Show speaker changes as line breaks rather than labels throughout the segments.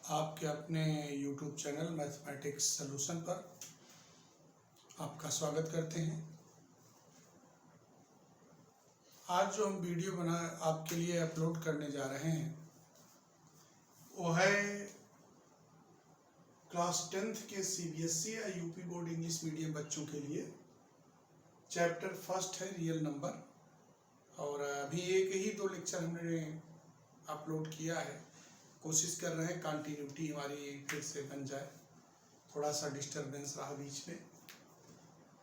आपके अपने YouTube channel mathematics solution पर आपका स्वागत करते हैं। आज जो हम वीडियो आपके लिए अपलोड करने जा रहे हैं वो है क्लास 10th के CBSE या यूपी बोर्ड इंग्लिश मीडियम बच्चों के लिए। चैप्टर फर्स्ट है रियल नंबर, और अभी एक ही दो लेक्चर हमने अपलोड किया है। कोशिश कर रहे हैं कंटिन्यूटी हमारी फिर से बन जाए, थोड़ा सा डिस्टरबेंस रहा बीच में।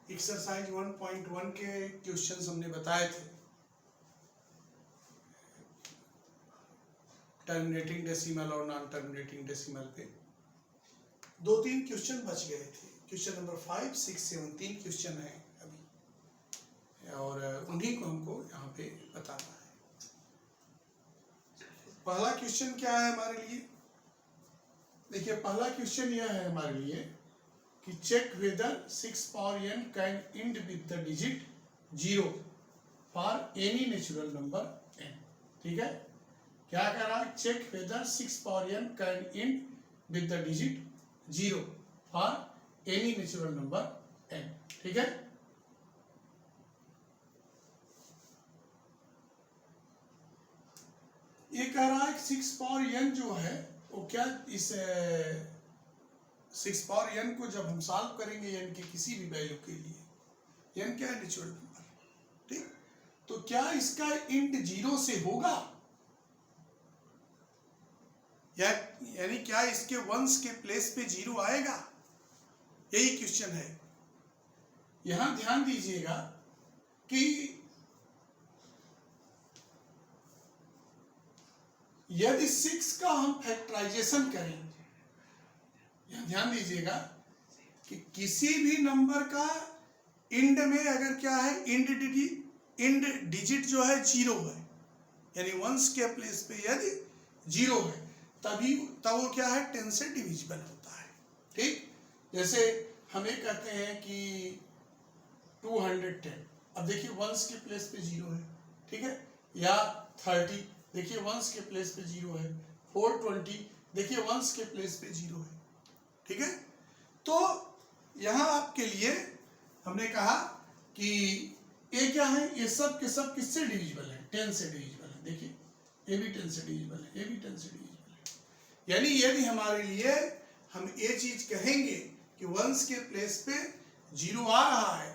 एक्सरसाइज 1.1 के क्वेश्चंस हमने बताए थे, टर्मिनेटिंग डेसिमल और नॉन टर्मिनेटिंग डेसिमल पे। 2-3 क्वेश्चन बच गए थे। क्वेश्चन नंबर 5, 6, 7 3 क्वेश्चन है अभी, और उन्हीं को हमको यहाँ पे बताना है। पहला क्वेश्चन क्या है हमारे लिए? देखिए, पहला क्वेश्चन यह है हमारे लिए कि check whether 6 power n can end with the digit 0 for any natural number n। ठीक है, क्या कह रहा है? Check whether 6 power n can end with the digit 0 for any natural number n। ठीक है, ये कह रहा है 6 पावर n जो है वो क्या, इस 6 पावर n को जब हम सॉल्व करेंगे n के किसी भी वैल्यू के लिए, n क्या है? Natural number. ठीक, तो क्या इसका इंड 0 से होगा, या यानी क्या इसके वंस के प्लेस पे 0 आएगा? यही क्वेश्चन है। यहां ध्यान दीजिएगा कि यदि 6 का हम फैक्टराइजेशन करेंगे, यहां ध्यान दीजिएगा कि किसी भी नंबर का इंड में अगर क्या है, इंड डिजिट जो है 0 है, यानी वंस के प्लेस पे यदि 0 है तब वो क्या है, 10 से डिविजिबल होता है। ठीक, जैसे हम ये कहते हैं कि 210, अब देखिए वंस के प्लेस पे 0 है। ठीक है, या 30, देखिए वंस के प्लेस पे 0 है। 420, देखिए वंस के प्लेस पे 0 है। ठीक है, तो यहां आपके लिए हमने कहा कि ये क्या है, ये सब के सब किससे डिविजिबल है? 10 से डिविजिबल है। देखिए ये भी 10 से डिविजिबल है, ये भी 10 से डिविजिबल है। यानी यदि हमारे लिए हम ये चीज कहेंगे कि वंस के प्लेस पे 0 आ रहा है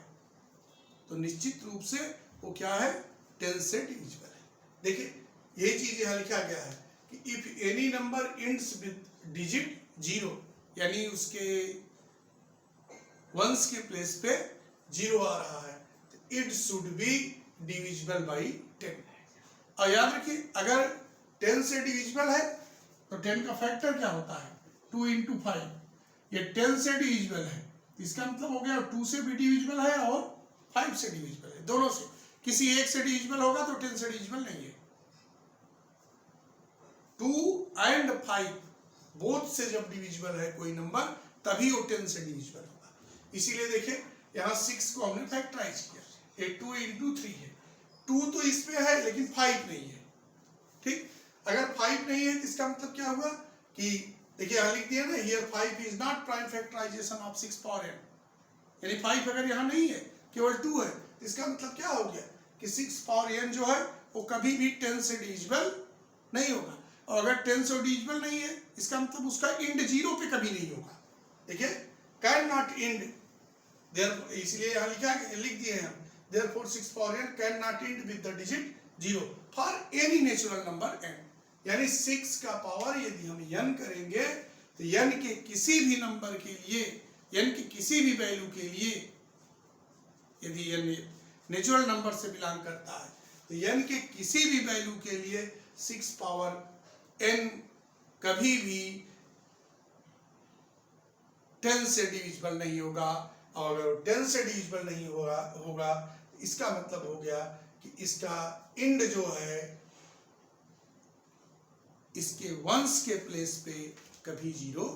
तो निश्चित रूप से वो क्या है, 10 से डिविजिबल है। देखिए ये चीज यहां लिखा गया है कि if any number ends with digit 0, यानी उसके वंस के प्लेस पे 0 आ रहा है तो it should be divisible by 10। और याद रखिए, अगर 10 से डिविजिबल है तो 10 का फैक्टर क्या होता है? 2 into 5। ये 10 से डिविजिबल है, इसका मतलब हो गया 2 से भी डिविजिबल है और 5 से डिविजिबल है। दोनों से, किसी एक से डिविजिबल होगा तो 10 से डिविजिबल नहीं है। 2 and 5 बोथ से जब डिविजिबल है कोई नंबर तभी वो 10 से डिविजिबल होगा। इसीलिए देखिए यहां 6 को हमने फैक्टराइज किया, ये 2 into 3 है। 2 तो इस पे है लेकिन 5 नहीं है। ठीक, अगर 5 नहीं है तो इसका मतलब क्या हुआ कि देखिए यहां लिख दिया ना, here 5 is not prime factorization of 6 power n, यानी 5 अगर यहां नहीं है, केवल 2 है, इसका मतलब क्या हो गया कि 6 पावर n जो है वो कभी भी 10 से डिविजिबल नहीं होगा। और अगर 10 से डिविजिबल नहीं है इसका मतलब उसका इंड 0 पे कभी नहीं होगा। देखिए, कैन नॉट इंड, देयर, इसलिए यहां लिख दिए हैं हम, therefore 6 power n can not end with the digit 0 for any natural number n। यानी 6 का पावर यदि हम n करेंगे तो n के किसी भी नंबर के लिए, n की किसी भी वैल्यू के लिए, यदि n नेचुरल नंबर से बिलोंग करता है तो n के किसी भी वैल्यू के लिए 6 पावर n कभी भी 10 से डिविजिबल नहीं होगा। और अगर 10 से डिविजिबल नहीं होगा इसका मतलब हो गया कि इसका इंड जो है इसके वंस के प्लेस पे कभी 0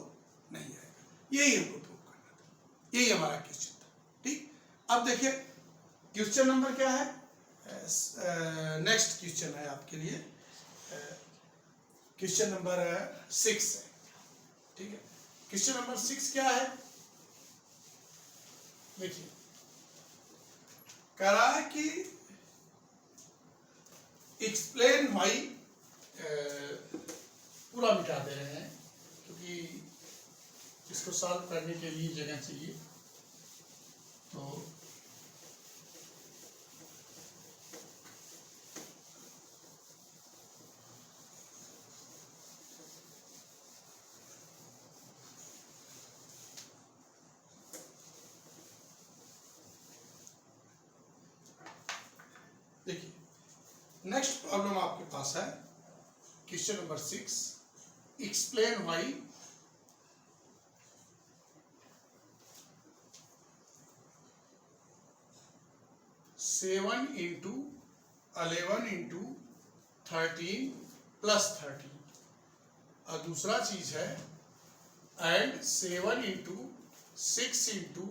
नहीं आएगा। यही हमको प्रूव करना था, यही हमारा क्वेश्चन था। ठीक, अब देखिए क्वेश्चन नंबर क्या है, नेक्स्ट क्वेश्चन है आपके लिए, क्वेश्चन नंबर 6 है। ठीक है। क्वेश्चन नंबर 6 क्या है, देखिए कह रहा है कि एक्सप्लेन वाई, पूरा मिटा दे रहे हैं क्योंकि इसको सॉल्व करने के लिए जगह चाहिए। तो देखिए नेक्स्ट प्रॉब्लम आपके पास है question number 6, explain why seven into 11 into 13 plus 13, और दूसरा चीज है and 7 into 6 into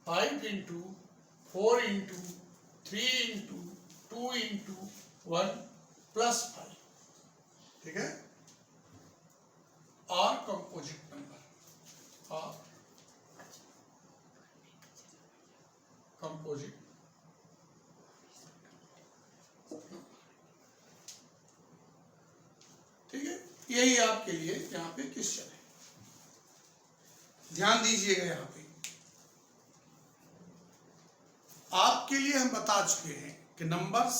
5 into 4 into 3 into 2 into 1 plus 5, ठीक है। और कंपोजिट नंबर, और कंपोजिट, ठीक है। यही आपके लिए यहाँ पे क्वेश्चन है, ध्यान दीजिएगा। यहाँ पे आपके लिए हम बता चुके हैं कि नंबर्स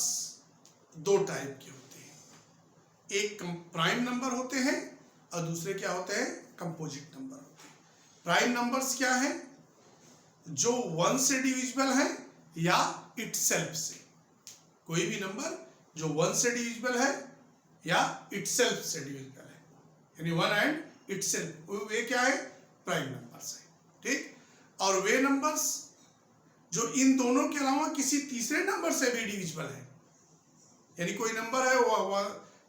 दो टाइप के होते हैं, एक प्राइम नंबर होते हैं और दूसरे क्या होते हैं, कंपोजिट नंबर होते हैं। प्राइम नंबर्स क्या है, जो 1 से डिविजिबल है या इटसेल्फ से, कोई भी नंबर जो 1 से डिविजिबल है या इटसेल्फ से डिविजिबल है, यानी 1 एंड इटसेल्फ, वे क्या है, प्राइम नंबर्स है, ठीक। और वे नंबर्स जो इन दोनों के अलावा किसी तीसरे नंबर से भी डिविजिबल है, यानी कोई नंबर है वो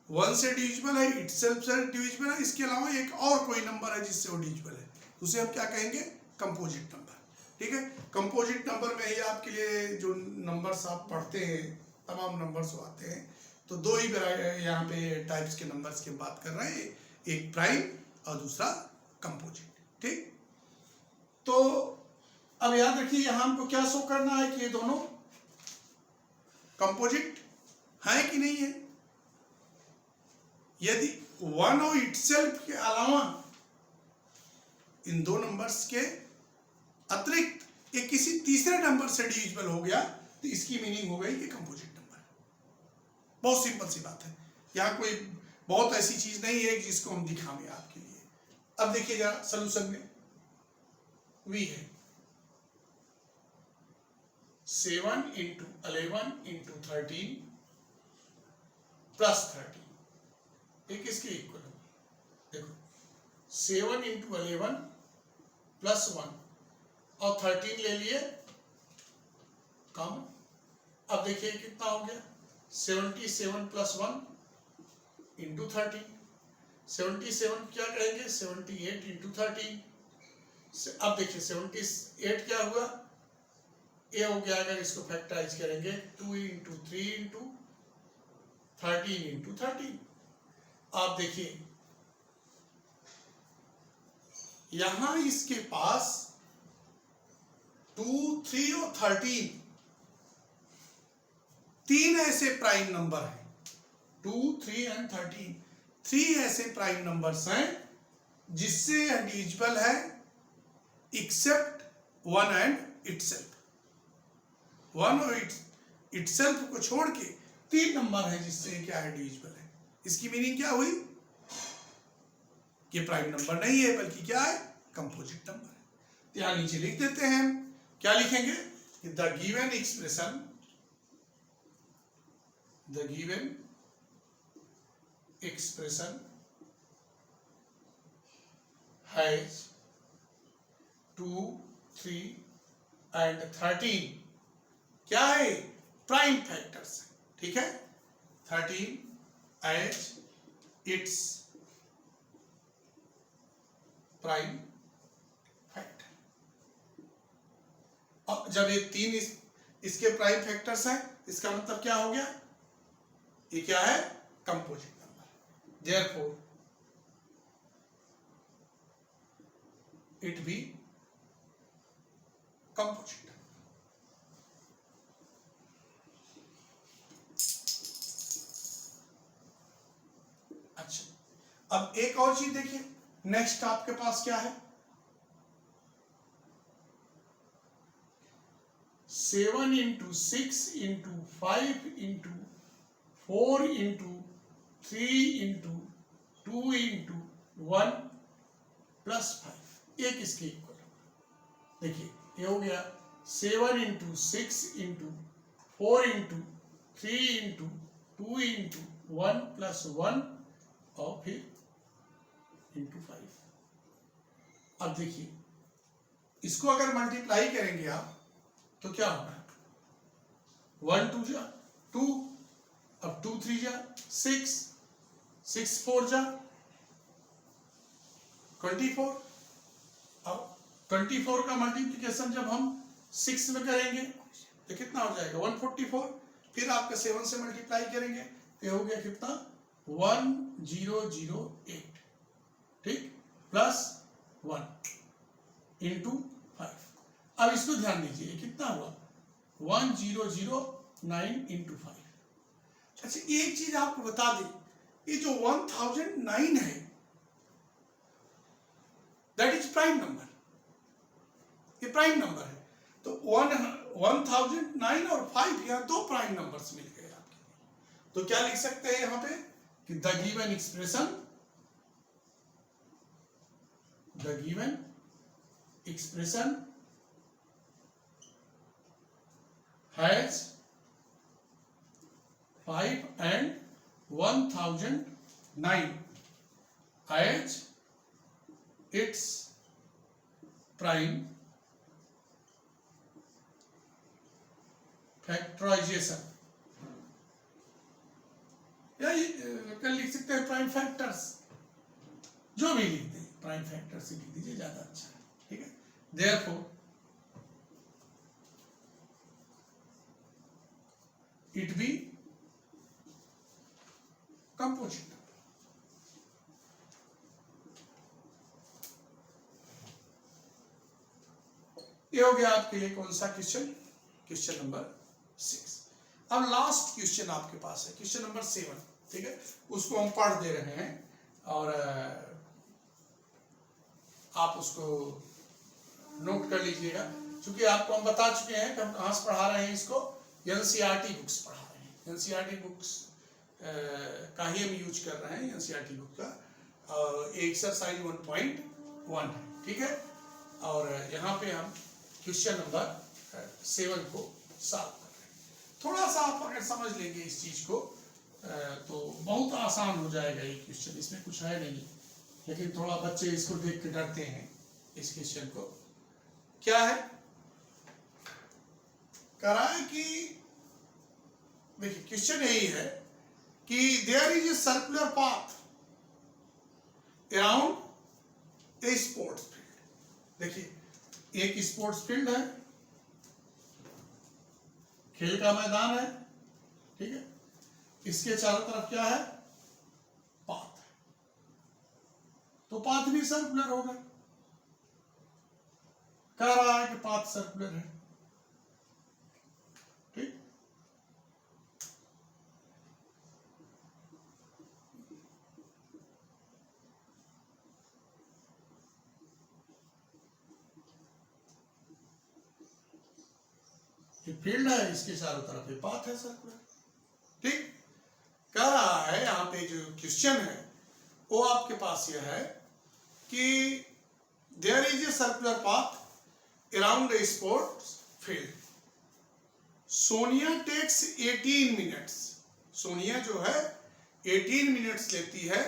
1 से डिविजिबल है, इटसेल्फ से डिविजिबल है, इसके अलावा एक और कोई नंबर है जिससे वो डिविजिबल है, उसे हम क्या कहेंगे, कंपोजिट नंबर, ठीक है। कंपोजिट नंबर में ही आपके लिए जो नंबर्स आप पढ़ते हैं, तमाम नंबर्स आते हैं, तो दो ही यहाँ पे टाइप्स के नंबर्स की बात कर रहे हैं, एक प्राइम और दूसरा कंपोजिट, ठीक। तो अब याद रखिए यहाँ हमको क्या शो करना है कि ये दोनों कंपोजिट है कि नहीं है। यदि 1 और इटसेल्फ के अलावा इन दो नंबर्स के अतिरिक्त एक किसी तीसरे नंबर से डिविजिबल हो गया तो इसकी मीनिंग हो गई कि कंपोजिट नंबर। बहुत सिंपल सी बात है, यहाँ कोई बहुत ऐसी चीज नहीं है जिसको हम दिखाएंगे आपके लिए। अब देखिए जरा सोल्यूशन में वी है 7 इंटू 11 इंटू 13 प्लस 13, ये किसके इक्वल है, देखो 7 इंटू 11 प्लस 1 और 13 ले लिए कॉमन। अब देखिए कितना हो गया, 77 प्लस 1 इंटू 13, 77 क्या कहेंगे, 78 इंटू 13। अब देखिए 78 क्या हुआ, ये हो गया, अगर इसको फैक्टराइज करेंगे 2 इंटू 3 इंटू 13 इंटू 13। आप देखिए यहां इसके पास 2, 3 और 13 तीन ऐसे प्राइम नंबर हैं, 2, 3 एंड 13, 3 ऐसे प्राइम नंबर्स हैं जिससे यह डिविजिबल है एक्सेप्ट 1 एंड इटसेल्फ। 1 और इटसेल्फ को छोड़ के 3 नंबर है जिससे क्या है, डिविजिबल है। इसकी मीनिंग क्या हुई कि प्राइम नंबर नहीं है बल्कि क्या है, कंपोजिट नंबर है। तो यहां नीचे लिख देते हैं, क्या लिखेंगे कि the given expression, the given expression has 2, 3 and 13 क्या है, प्राइम फैक्टर्स, ठीक है। 13 एज इट्स प्राइम फैक्टर। अब जब ये 3 इसके प्राइम फैक्टर्स हैं, इसका मतलब क्या हो गया, ये क्या है, composite number. Therefore it be composite. अच्छा, अब एक और चीज देखिए, नेक्स्ट आपके पास क्या है, 7 into 6 into 5 into 4 into 3 into 2 into 1 plus 5, एक इसके इक्वल। देखिए ये हो गया 7 into 6 into 4 into 3 into 2 into 1 plus 1 और फिर into 5। अब देखिए इसको अगर मल्टीप्लाई करेंगे आप तो क्या होगा, 1 2 जा 2, अब 2 3 जा 6, 6 4 जा 24। अब 24 का मल्टीप्लिकेशन जब हम 6 में करेंगे तो कितना हो जाएगा 144, फिर आपका 7 से मल्टीप्लाई करेंगे तो हो गया कितना 1008, ठीक, प्लस 1 इंटू 5। अब इसको ध्यान दीजिए कितना हुआ 1009 इंटू 5। अच्छा एक चीज आपको बता दें, ये जो 1009 है दैट इज प्राइम नंबर, ये प्राइम नंबर है। तो 1009 और 5 यहाँ दो प्राइम नंबर्स मिल गए आपके। तो क्या लिख सकते हैं यहाँ पे कि the given expression has 5 and 1009 as its prime factorization, या कल लिख सकते हैं प्राइम फैक्टर्स, जो भी लिखते हैं प्राइम फैक्टर्स ही लिख दीजिए, ज्यादा अच्छा है, ठीक है। Therefore it be composite। ये हो गया आपके लिए कौन सा क्वेश्चन, क्वेश्चन नंबर 6। अब लास्ट क्वेश्चन आपके पास है क्वेश्चन नंबर 7, ठीक है, उसको हम पढ़ दे रहे हैं और आप उसको नोट कर लीजिएगा, क्योंकि आपको हम बता चुके हैं कि हम कहाँ से पढ़ा रहे हैं इसको, एनसीईआरटी बुक्स पढ़ा रहे हैं। एनसीईआरटी बुक्स का ही हम यूज कर रहे हैं, एनसीईआरटी बुक का एक्सरसाइज 1.1 है, ठीक है। और यहाँ पे हम क्वेश्चन नंबर 7 को सॉल्व कर रहे हैं। थोड़ा सा आप अगर समझ लेंगे इस चीज को तो बहुत आसान हो जाएगा ये क्वेश्चन, इसमें कुछ है नहीं, लेकिन थोड़ा बच्चे इसको देख के डरते हैं इस क्वेश्चन को। क्या है, कह रहा है कि देखिए क्वेश्चन यही है कि there is a circular path around a sports field. देखिए एक स्पोर्ट्स फील्ड है, खेल का मैदान है, ठीक है, इसके चारों तरफ क्या है, पाथ है, तो पाथ भी सर्कुलर होगा। कह रहा है कि पाथ सर्कुलर है, ठीक। ये फील्ड है, इसके चारों तरफ ये पाथ है सर्कुलर, ठीक। कह रहा है यहाँ पे जो क्वेश्चन है वो आपके पास यह है कि there is a circular path around a sports field. Sonia takes 18 minutes, Sonia जो है 18 मिनट्स लेती है,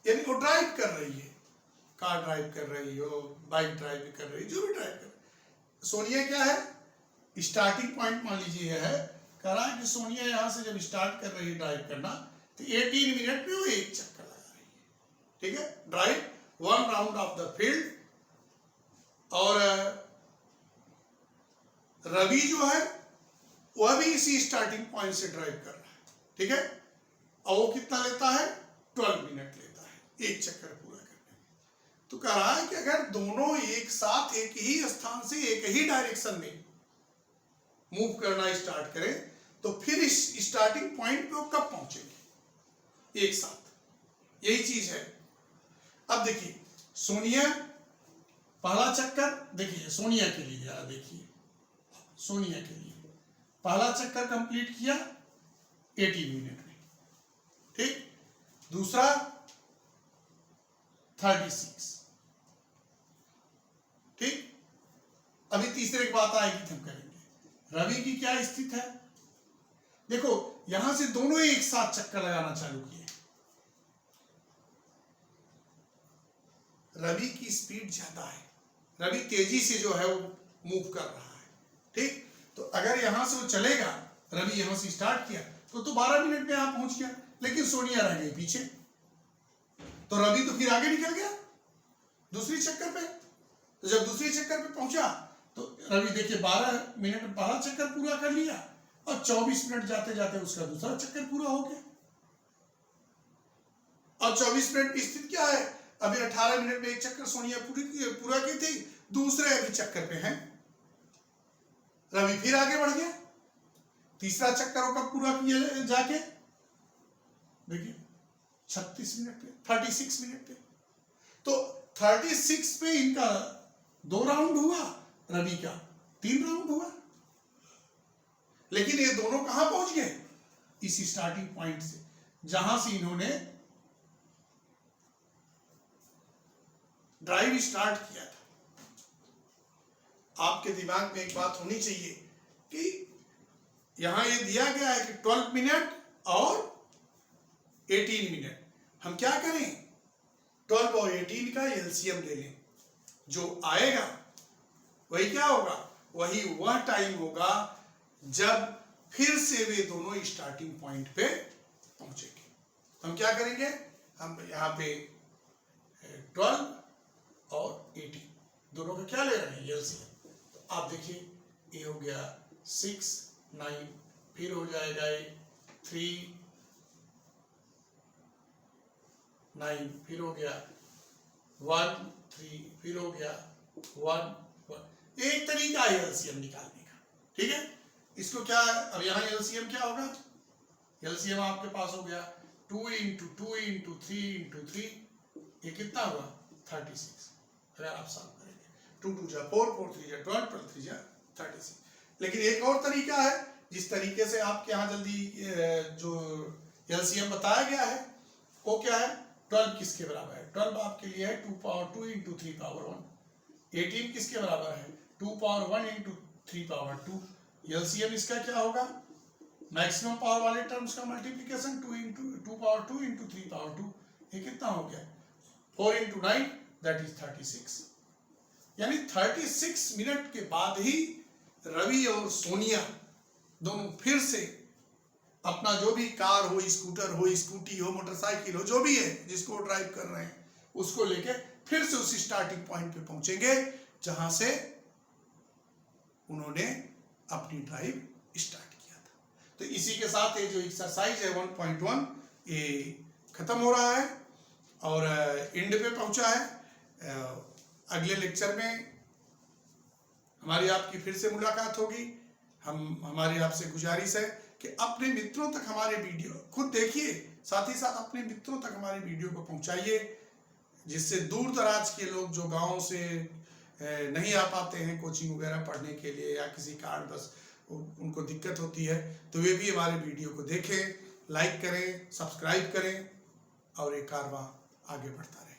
यानी वो ड्राइव कर रही है, कार ड्राइव कर रही हो, बाइक ड्राइव कर रही है, जो भी ड्राइव कर रही। सोनिया क्या है, स्टार्टिंग पॉइंट मान लीजिए है, कह रहा है कि सोनिया यहां से जब स्टार्ट कर रही है ड्राइव करना तो 18 मिनट में वो एक चक्कर लगा रही है, ठीक है, drive 1 round of the field. और रवि जो है वह भी इसी स्टार्टिंग पॉइंट से ड्राइव कर रहा है, ठीक है, और वो कितना लेता है 12 मिनट लेता है एक चक्कर पूरा करने में। तो कह रहा है कि अगर दोनों एक साथ एक ही स्थान से एक ही डायरेक्शन में मूव करना स्टार्ट करें तो फिर इस स्टार्टिंग पॉइंट पे वो कब पहुंचेंगे एक साथ, यही चीज है। अब देखिए सोनिया पहला चक्कर, देखिए सोनिया के लिए जरा देखिए, सोनिया के लिए पहला चक्कर कंप्लीट किया 18 मिनट में, ठीक। दूसरा 36, ठीक। अभी तीसरे की बात आएगी तो हम करेंगे। रवि की क्या स्थिति है, देखो यहां से दोनों एक साथ चक्कर लगाना चालू किए। रवि की स्पीड ज्यादा है, रवि तेजी से जो है वो मूव कर रहा है, ठीक। तो अगर यहां से वो चलेगा, रवि यहां से स्टार्ट किया तो 12 मिनट में यहां पहुंच गया, लेकिन सोनिया रह गई पीछे, तो रवि तो फिर आगे निकल गया दूसरी चक्कर पे। तो जब दूसरी चक्कर पे पहुंचा तो रवि देखिए 12 मिनट पहला चक्कर पूरा कर लिया और 24 मिनट जाते जाते उसका दूसरा चक्कर पूरा हो गया। और 24 मिनट की स्थिति क्या है, अभी 18 मिनट में एक चक्कर सोनिया पूरा की थी, दूसरे अभी चक्कर पे हैं, रवि फिर आगे बढ़ गया। तीसरा चक्कर वो कब पूरा किया जाके, देखिए 36 मिनट पे, 36 मिनट पे। तो 36 पे इनका 2 राउंड हुआ, रवि का 3 राउंड हुआ, लेकिन ये दोनों कहां पहुंच गए, इसी स्टार्टिंग पॉइंट से जहां से इन्होंने ड्राइव स्टार्ट किया था। आपके दिमाग में एक बात होनी चाहिए कि यहां ये दिया गया है कि 12 मिनट और 18 मिनट, हम क्या करें 12 और 18 का एलसीएम ले लें, जो आएगा वही क्या होगा, वही वह टाइम होगा जब फिर से वे दोनों स्टार्टिंग पॉइंट पे पहुंचेंगे। हम क्या करेंगे, हम यहाँ पे 12 और 18 दोनों का क्या ले रहे हैं एलसीएम। तो आप देखिए ये हो गया 6 9, फिर हो जाएगा 3 9, फिर हो गया 1 3, फिर हो गया 1 1। एक तरीका है एलसीएम निकालने का, ठीक है। इसको क्या, अब यहाँ एलसीएम क्या होगा, एलसीएम आपके पास हो गया 2 × 2 × 3 × 3, ये कितना हुआ 36। अगर आप सॉल्व करेंगे 2 2 जा 4 4 3 जा 12 12 3 जा 36। लेकिन एक और तरीका है, जिस तरीके से आपके यहाँ जल्दी जो एलसीएम बताया गया है वो क्या है, 12 किसके बराबर है, 12 आपके लिए है 2 पावर 2 × 3 पावर 1। 18 किसके बराबर है 2 पावर 1 × 3 पावर 2। एलसीएम इसका क्या होगा, मैक्सिमम पावर वाले टर्म्स का मल्टीप्लिकेशन 2 पावर 2 × 3 पावर 2, ये कितना हो गया 4 × 9 दैट इज 36। यानी 36 मिनट के बाद ही रवि और सोनिया दोनों फिर से अपना जो भी कार हो, स्कूटर हो, स्कूटी हो, मोटरसाइकिल हो, जो भी है जिसको ड्राइव कर रहे हैं उसको लेके फिर से उसी स्टार्टिंग पॉइंट पे पहुंचेंगे जहां से उन्होंने अपनी ड्राइव स्टार्ट किया था। तो इसी के साथ ये जो एक्सरसाइज है 1.1 ये खत्म हो रहा है और एंड पे पहुंचा है। अगले लेक्चर में हमारी आपकी फिर से मुलाकात होगी। हमारी आपसे गुजारिश है कि अपने मित्रों तक हमारे वीडियो खुद देखिए, साथ ही साथ अपने मित्रों तक हमारे वीडियो को पहुंचाइए, जिससे दूर दराज के लोग जो गांव से नहीं आ पाते हैं कोचिंग वगैरह पढ़ने के लिए या किसी कारणवश उनको दिक्कत होती है, तो वे भी हमारे वीडियो को देखें, लाइक करें, सब्सक्राइब करें और ये कारवां आगे बढ़ता रहे।